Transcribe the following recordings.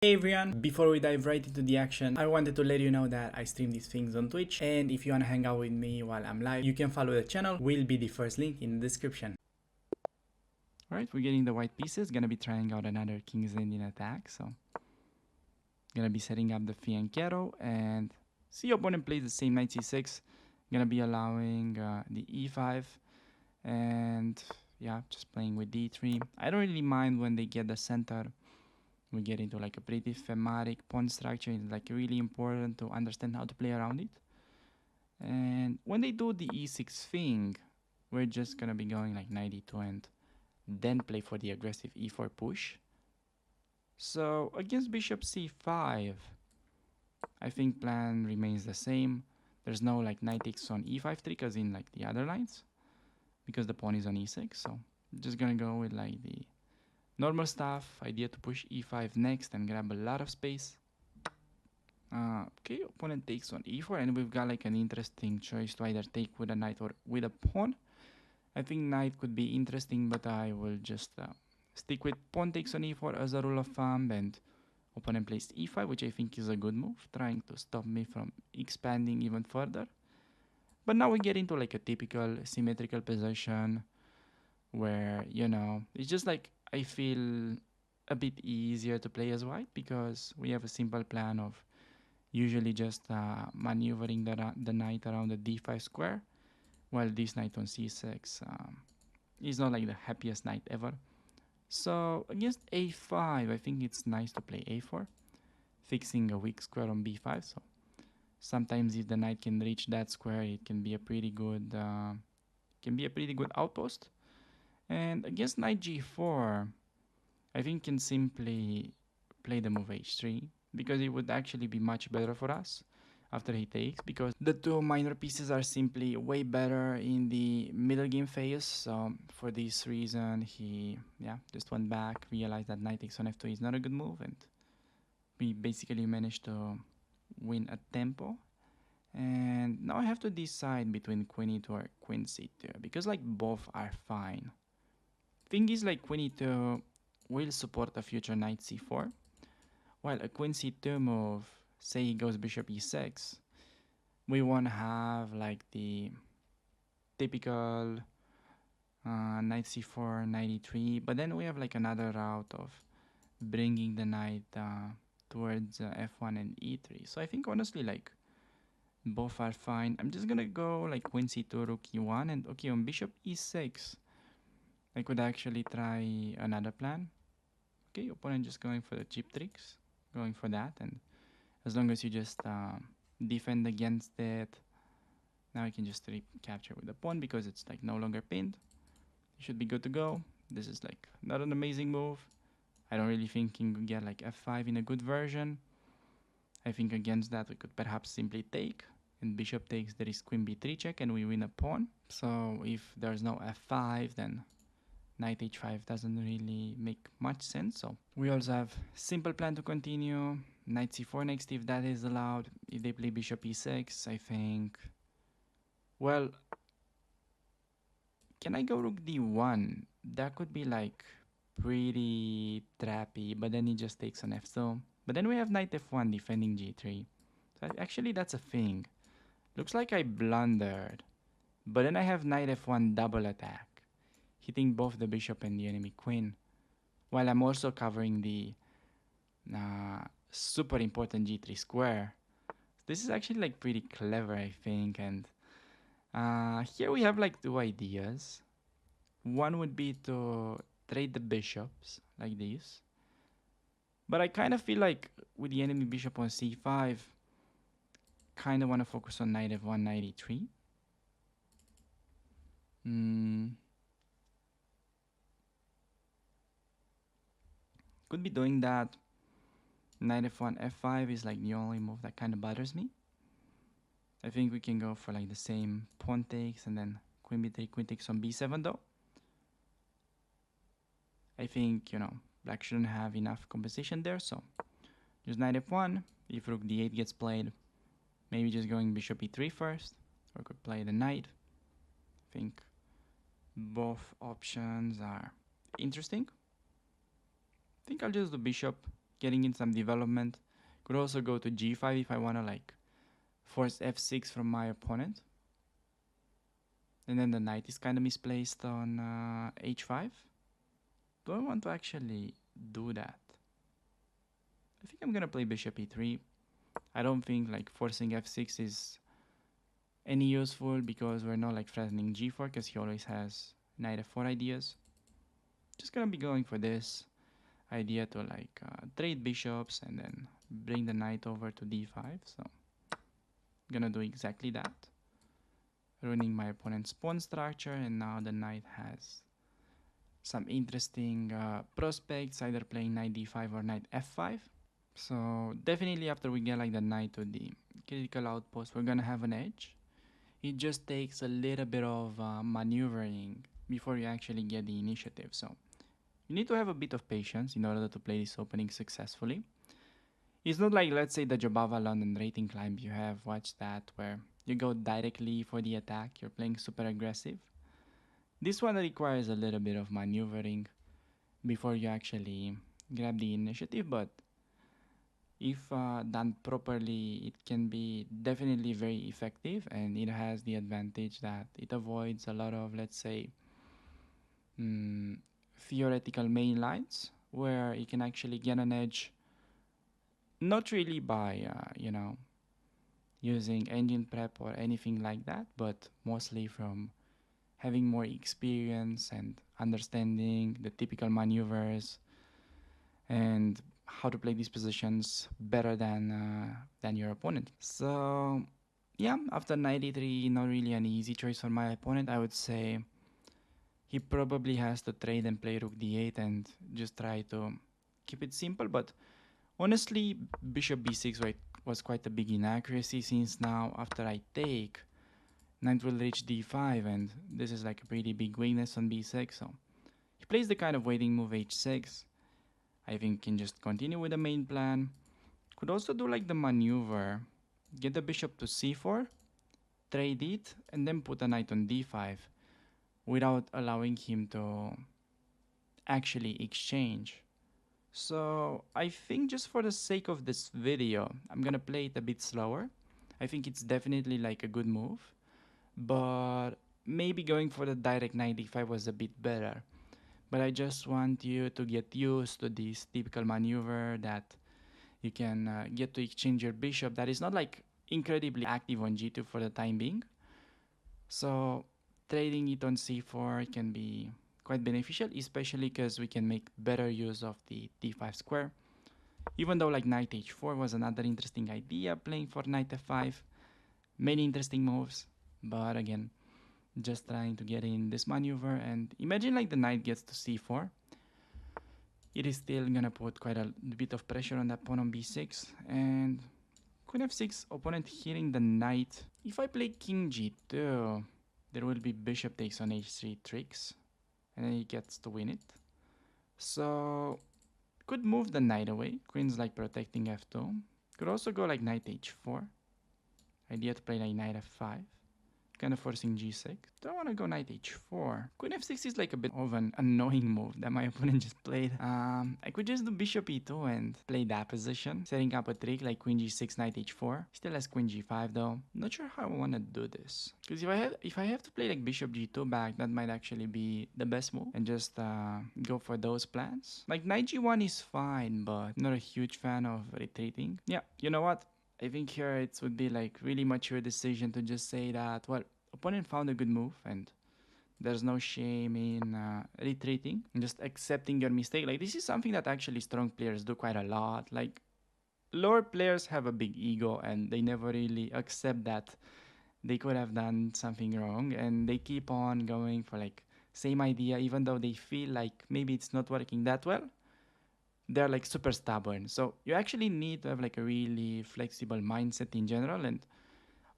Hey everyone, before we dive right into the action, I wanted to let you know that I stream these things on Twitch, and if you wanna hang out with me while I'm live, you can follow the channel, will be the first link in the description. Alright, we're getting the white pieces, gonna be trying out another King's Indian attack, so gonna be setting up the fianchetto, and see opponent plays the same knight c6, gonna be allowing the e5, and yeah, just playing with d3. I don't really mind when they get the center. We get into like a pretty thematic pawn structure. It's like really important to understand how to play around it. And when they do the e6 thing, we're just gonna be going like knight e2 and then play for the aggressive e4 push. So against bishop c5, I think plan remains the same. There's no like knight takes on e5 trick as in like the other lines, because the pawn is on e6. So I'm just gonna go with like the normal stuff, idea to push e5 next and grab a lot of space. Okay, opponent takes on e4, and we've got like an interesting choice to either take with a knight or with a pawn. I think knight could be interesting, but I will just stick with pawn takes on e4 as a rule of thumb, and opponent plays e5, which I think is a good move, trying to stop me from expanding even further. But now we get into like a typical symmetrical position where, you know, it's just like I feel a bit easier to play as white because we have a simple plan of usually just maneuvering the knight around the d5 square, while this knight on c6 is not like the happiest knight ever. So against a5, I think it's nice to play a4, fixing a weak square on b5. So sometimes if the knight can reach that square, it can be a pretty good outpost. And against knight g4, I think can simply play the move h3 because it would actually be much better for us after he takes, because the two minor pieces are simply way better in the middle game phase. So for this reason, he just went back, realized that knight takes on f2 is not a good move, and we basically managed to win a tempo. And now I have to decide between queen e2 or queen c2 because like both are fine. Thing is, like queen e2 will support a future knight c4, while a queen c2 move, say he goes bishop e6, we won't have like the typical knight c4, knight e3, but then we have like another route of bringing the knight towards f1 and e3. So I think honestly like both are fine. I'm just gonna go like queen c2, rook e1, and okay, on bishop e6, I could actually try another plan. Okay, opponent just going for the cheap tricks, going for that, and as long as you just defend against it, now I can just recapture with the pawn because it's like no longer pinned. You should be good to go. This is like not an amazing move. I don't really think you can get like f5 in a good version. I think against that we could perhaps simply take, and bishop takes, there is queen b3 check, and we win a pawn. So if there's no f5, then knight h5 doesn't really make much sense. So we also have simple plan to continue. Knight c4 next if that is allowed. If they play bishop e6, I think, well, can I go rook d1? That could be like pretty trappy, but then he just takes on f2. But then we have knight f1 defending g3. So actually that's a thing. Looks like I blundered. But then I have knight f1 double attack, hitting both the bishop and the enemy queen, while I'm also covering the super important g3 square. This is actually like pretty clever, I think. And here we have like two ideas. One would be to trade the bishops like this, but I kind of feel like with the enemy bishop on c5, kind of want to focus on knight f1, knight e3. Could be doing that. Knight f1, f5 is like the only move that kind of bothers me. I think we can go for like the same pawn takes and then queen b3, queen takes on b7 though. I think, you know, black shouldn't have enough compensation there, so just knight f1. If rook d8 gets played, maybe just going bishop e3 first, or could play the knight. I think both options are interesting. I think I'll just do bishop getting in some development. Could also go to g5 if I want to like force f6 from my opponent. And then the knight is kind of misplaced on h5. Do I want to actually do that? I think I'm gonna play bishop e3. I don't think like forcing f6 is any useful because we're not like threatening g4 because he always has knight f4 ideas. Just gonna be going for this idea to like trade bishops and then bring the knight over to d5. So gonna do exactly that, ruining my opponent's pawn structure, and now the knight has some interesting prospects, either playing knight d5 or knight f5. So definitely after we get like the knight to the critical outpost, we're gonna have an edge. It just takes a little bit of maneuvering before you actually get the initiative. So you need to have a bit of patience in order to play this opening successfully. It's not like, let's say, the Jobava London rating climb. You have watched that where you go directly for the attack. You're playing super aggressive. This one requires a little bit of maneuvering before you actually grab the initiative, but if done properly, it can be definitely very effective, and it has the advantage that it avoids a lot of, let's say, mm, theoretical main lines where you can actually get an edge, not really by, using engine prep or anything like that, but mostly from having more experience and understanding the typical maneuvers and how to play these positions better than your opponent. So yeah, after knight e3, not really an easy choice for my opponent. I would say he probably has to trade and play rook d8 and just try to keep it simple. But honestly, bishop b6 was quite a big inaccuracy, since now after I take, knight will reach d5, and this is like a pretty big weakness on b6. So he plays the kind of waiting move h6. I think can just continue with the main plan. Could also do like the maneuver, get the bishop to c4, trade it, and then put a knight on d5 without allowing him to actually exchange. So I think just for the sake of this video, I'm gonna play it a bit slower. I think it's definitely like a good move, but maybe going for the direct knight d5 was a bit better. But I just want you to get used to this typical maneuver that you can get to exchange your bishop that is not like incredibly active on g2 for the time being. So trading it on c4 can be quite beneficial, especially because we can make better use of the d5 square. Even though like knight h4 was another interesting idea, playing for knight f5, many interesting moves, but again, just trying to get in this maneuver. And imagine like the knight gets to c4, it is still gonna put quite a bit of pressure on that pawn on b6, and queen f6, opponent hitting the knight. If I play king g2, there will be bishop takes on h3 tricks, and then he gets to win it. So could move the knight away. Queen's like protecting f2. Could also go like knight h4. Idea to play like knight f5. Kind of forcing g6. Don't want to go knight h4. Queen f6 is like a bit of an annoying move that my opponent just played. I could just do bishop e2 and play that position, setting up a trick like queen g6, knight h4. Still has queen g5 though. Not sure how I want to do this, because if I have to play like bishop g2 back, that might actually be the best move, and just go for those plans. Like knight g1 is fine, but not a huge fan of retreating. Yeah, you know what? I think here it would be like really mature decision to just say that, well, opponent found a good move and there's no shame in retreating and just accepting your mistake. Like this is something that actually strong players do quite a lot. Like lower players have a big ego and they never really accept that they could have done something wrong, and they keep on going for like same idea even though they feel like maybe it's not working that well. They're like super stubborn. So you actually need to have like a really flexible mindset in general. And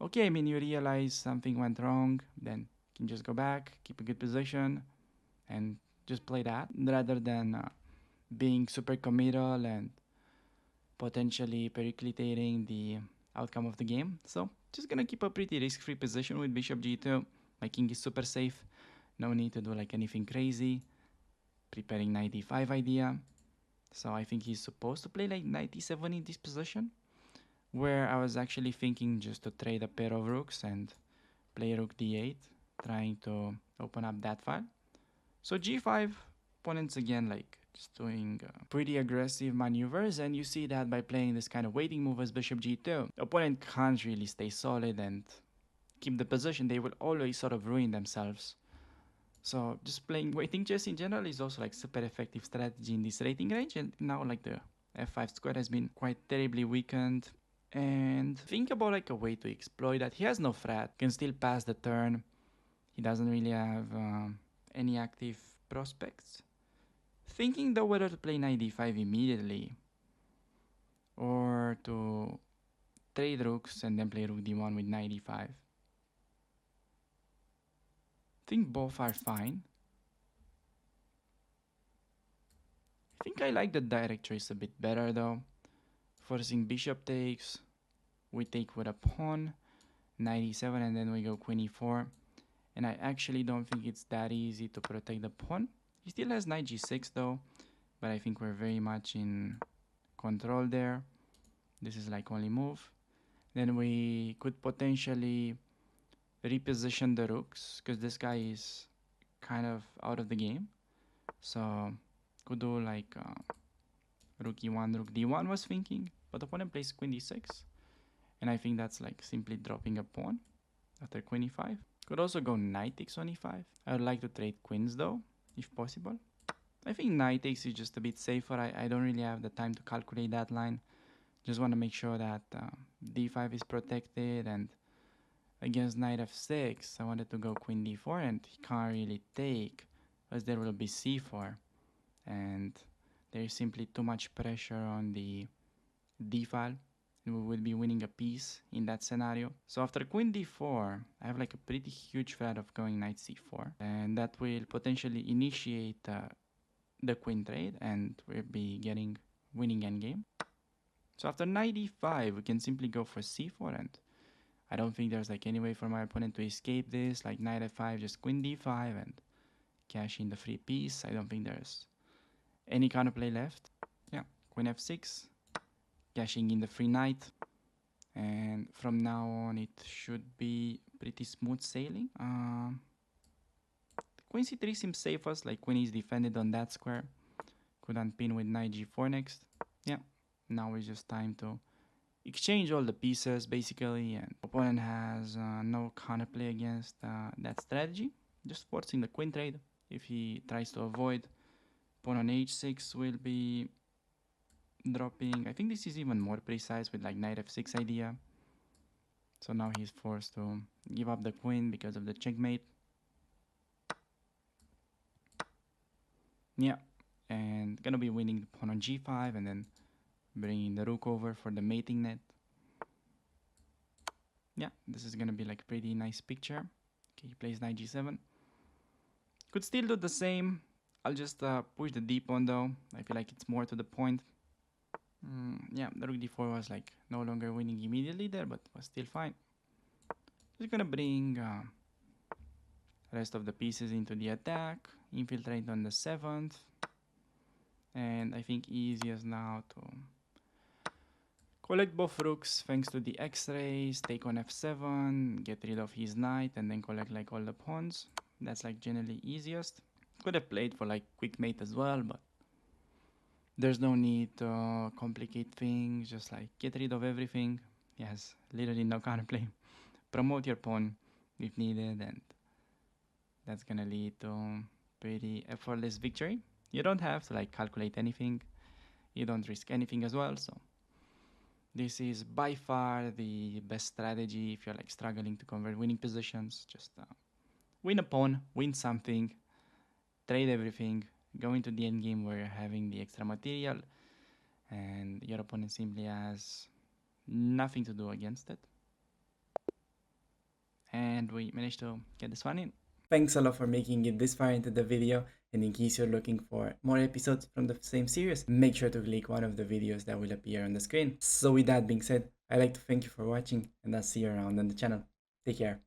okay, I mean, you realize something went wrong, then you can just go back, keep a good position, and just play that rather than being super committal and potentially periclitating the outcome of the game. So just gonna keep a pretty risk-free position with bishop g2. My king is super safe. No need to do like anything crazy. Preparing knight d5 idea. So I think he's supposed to play like knight e7 in this position, where I was actually thinking just to trade a pair of rooks and play rook d8, trying to open up that file. So g5, opponents again like just doing pretty aggressive maneuvers, and you see that by playing this kind of waiting move as bishop g2, the opponent can't really stay solid and keep the position. They will always sort of ruin themselves. So just playing waiting chess in general is also like super effective strategy in this rating range, and now like the f5 square has been quite terribly weakened. And think about like a way to exploit that. He has no threat, can still pass the turn. He doesn't really have any active prospects. Thinking though whether to play knight d5 immediately or to trade rooks and then play rook d1 with knight d5. I think both are fine. I think I like the direct choice a bit better though. Forcing bishop takes, we take with a pawn, knight e7, and then we go queen e4. And I actually don't think it's that easy to protect the pawn. He still has knight g6 though, but I think we're very much in control there. This is like only move. Then we could potentially reposition the rooks because this guy is kind of out of the game. So could do like rook e1, rook d1 was thinking, but the opponent plays queen d6. And I think that's like simply dropping a pawn after queen e5. Could also go knight takes on e5. I would like to trade queens though, if possible. I think knight takes is just a bit safer. I don't really have the time to calculate that line. Just want to make sure that d5 is protected, and against knight f6 I wanted to go queen d4 and he can't really take as there will be c4 and there is simply too much pressure on the d file. We would be winning a piece in that scenario. So after queen d4, I have like a pretty huge threat of going knight c4, and that will potentially initiate the queen trade, and we'll be getting winning endgame. So after knight e5, we can simply go for c4, and I don't think there's like any way for my opponent to escape this. Like knight f5, just queen d5 and cash in the free piece. I don't think there's any counterplay left. Yeah, queen f6, cashing in the free knight, and from now on it should be pretty smooth sailing. Queen c3 seems safest, like queen is defended on that square. Could unpin with knight g4 next. Yeah, now it's just time to exchange all the pieces basically, and opponent has no counterplay against that strategy. Just forcing the queen trade. If he tries to avoid, pawn on h6 will be dropping. I think this is even more precise with like knight f6 idea. So now he's forced to give up the queen because of the checkmate. Yeah, and gonna be winning the pawn on g5 and then bringing the rook over for the mating net. Yeah, this is gonna be like a pretty nice picture. Okay, he plays knight g7. Could still do the same. I'll just push the d pawn though. I feel like it's more to the point. Yeah, the rook d4 was like no longer winning immediately there, but was still fine. Just gonna bring rest of the pieces into the attack, infiltrate on the 7th, and I think easiest now to collect both rooks thanks to the x-rays, take on f7, get rid of his knight, and then collect like all the pawns. That's like generally easiest. Could have played for like quick mate as well, but there's no need to complicate things, just like get rid of everything. Yes, literally no counterplay. Promote your pawn if needed, and that's gonna lead to pretty effortless victory. You don't have to like calculate anything. You don't risk anything as well, so this is by far the best strategy if you're like struggling to convert winning positions. Just win a pawn, win something, trade everything, go into the end game where you're having the extra material, and your opponent simply has nothing to do against it. And we managed to get this one in. Thanks a lot for making it this far into the video, and in case you're looking for more episodes from the same series, make sure to click one of the videos that will appear on the screen. So with that being said, I'd like to thank you for watching, and I'll see you around on the channel. Take care.